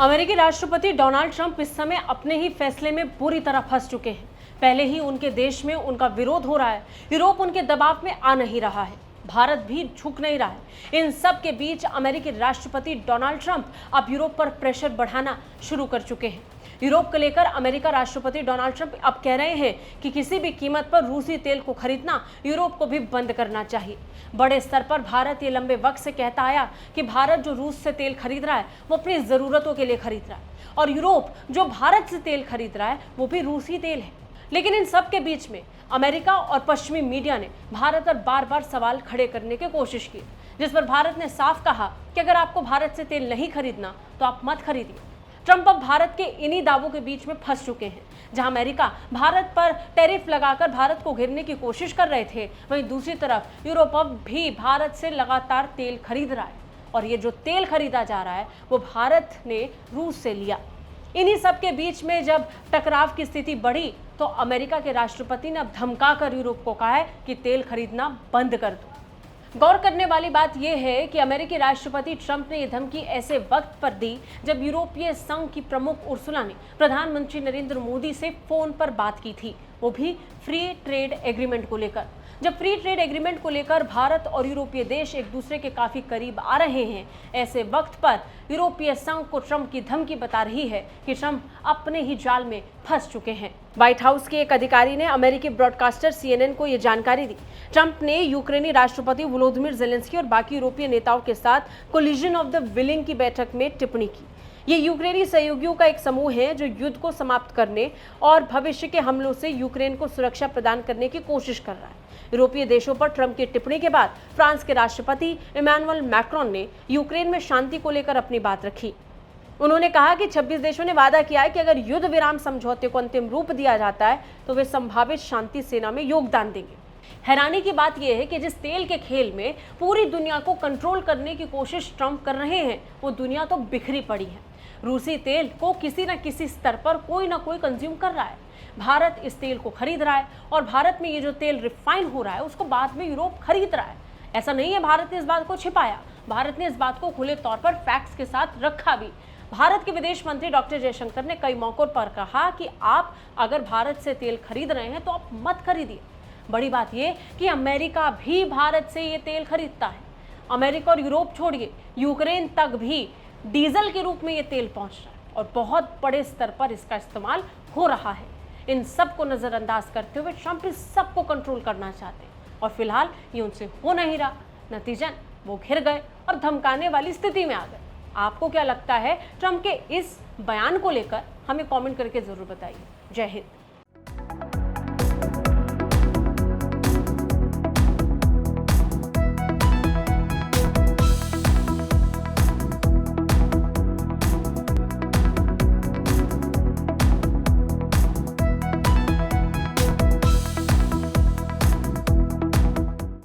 अमेरिकी राष्ट्रपति Donald Trump इस समय अपने ही फैसले में बुरी तरह फंस चुके हैं। पहले ही उनके देश में उनका विरोध हो रहा है, यूरोप उनके दबाव में आ नहीं रहा है, भारत भी झुक नहीं रहा है। इन सब के बीच अमेरिकी राष्ट्रपति डोनाल्ड ट्रंप अब यूरोप पर प्रेशर बढ़ाना शुरू कर चुके हैं। यूरोप को लेकर अमेरिका राष्ट्रपति डोनाल्ड ट्रंप अब कह रहे हैं कि किसी भी कीमत पर रूसी तेल को खरीदना यूरोप को भी बंद करना चाहिए। बड़े स्तर पर भारत ये लंबे वक्त से कहता आया कि भारत जो रूस से तेल खरीद रहा है वो अपनी जरूरतों के लिए खरीद रहा है, और यूरोप जो भारत से तेल खरीद रहा है वो भी रूसी तेल है। लेकिन इन सब के बीच में अमेरिका और पश्चिमी मीडिया ने भारत पर बार बार सवाल खड़े करने की कोशिश की, जिस पर भारत ने साफ कहा कि अगर आपको भारत से तेल नहीं खरीदना तो आप मत खरीदिए। ट्रंप अब भारत के इन्हीं दावों के बीच में फंस चुके हैं। जहां अमेरिका भारत पर टैरिफ लगाकर भारत को घेरने की कोशिश कर रहे थे, वहीं दूसरी तरफ यूरोप अब भी भारत से लगातार तेल खरीद रहा है, और ये जो तेल खरीदा जा रहा है वो भारत ने रूस से लिया। इन्हीं सब के बीच में जब टकराव की स्थिति बढ़ी तो अमेरिका के राष्ट्रपति ने अब धमकाकर यूरोप को कहा है कि तेल खरीदना बंद कर दो। गौर करने वाली बात यह है कि अमेरिकी राष्ट्रपति ट्रंप ने यह धमकी ऐसे वक्त पर दी जब यूरोपीय संघ की प्रमुख उर्सुला ने प्रधानमंत्री नरेंद्र मोदी से फोन पर बात की थी, वो भी फ्री ट्रेड एग्रीमेंट को लेकर। जब फ्री ट्रेड एग्रीमेंट को लेकर भारत और यूरोपीय देश एक दूसरे के काफी करीब आ रहे हैं, ऐसे वक्त पर यूरोपीय संघ को ट्रंप की धमकी बता रही है कि ट्रंप अपने ही जाल में फंस चुके हैं। व्हाइट हाउस के एक अधिकारी ने अमेरिकी ब्रॉडकास्टर CNN को यह जानकारी दी। ट्रंप ने यूक्रेनी राष्ट्रपति वोलोदिमीर ज़ेलेंस्की और बाकी यूरोपीय नेताओं के साथ कोलिजन ऑफ द विलिंग की बैठक में टिप्पणी की। ये यूक्रेनी सहयोगियों का एक समूह है जो युद्ध को समाप्त करने और भविष्य के हमलों से यूक्रेन को सुरक्षा प्रदान करने की कोशिश कर रहा है। यूरोपीय देशों पर ट्रंप की टिप्पणी के बाद फ्रांस के राष्ट्रपति इमैनुअल मैक्रोन ने यूक्रेन में शांति को लेकर अपनी बात रखी। उन्होंने कहा कि 26 देशों ने वादा किया है कि अगर युद्ध विराम समझौते को अंतिम रूप दिया जाता है तो वे संभावित शांति सेना में योगदान देंगे। हैरानी की बात यह है कि जिस तेल के खेल में पूरी दुनिया को कंट्रोल करने की कोशिश ट्रंप कर रहे हैं, वो दुनिया तो बिखरी पड़ी है। रूसी तेल को किसी न किसी स्तर पर कोई ना कोई कंज्यूम कर रहा है। भारत इस तेल को खरीद रहा है, और भारत में ये जो तेल रिफाइन हो रहा है उसको बाद में यूरोप खरीद रहा है। ऐसा नहीं है भारत ने इस बात को छिपाया, भारत ने इस बात को खुले तौर पर फैक्ट्स के साथ रखा भी। भारत के विदेश मंत्री डॉक्टर जयशंकर ने कई मौकों पर कहा कि आप अगर भारत से तेल खरीद रहे हैं तो आप मत खरीदिए। बड़ी बात यह कि अमेरिका भी भारत से ये तेल खरीदता है। अमेरिका और यूरोप छोड़िए, यूक्रेन तक भी डीजल के रूप में ये तेल पहुंच रहा है, और बहुत बड़े स्तर पर इसका इस्तेमाल हो रहा है। इन सब को नजरअंदाज करते हुए ट्रंप इस सब को कंट्रोल करना चाहते हैं, और फिलहाल ये उनसे हो नहीं रहा। नतीजन वो घिर गए और धमकाने वाली स्थिति में आ गए। आपको क्या लगता है ट्रंप के इस बयान को लेकर? हमें कमेंट करके जरूर बताइए। जय हिंद।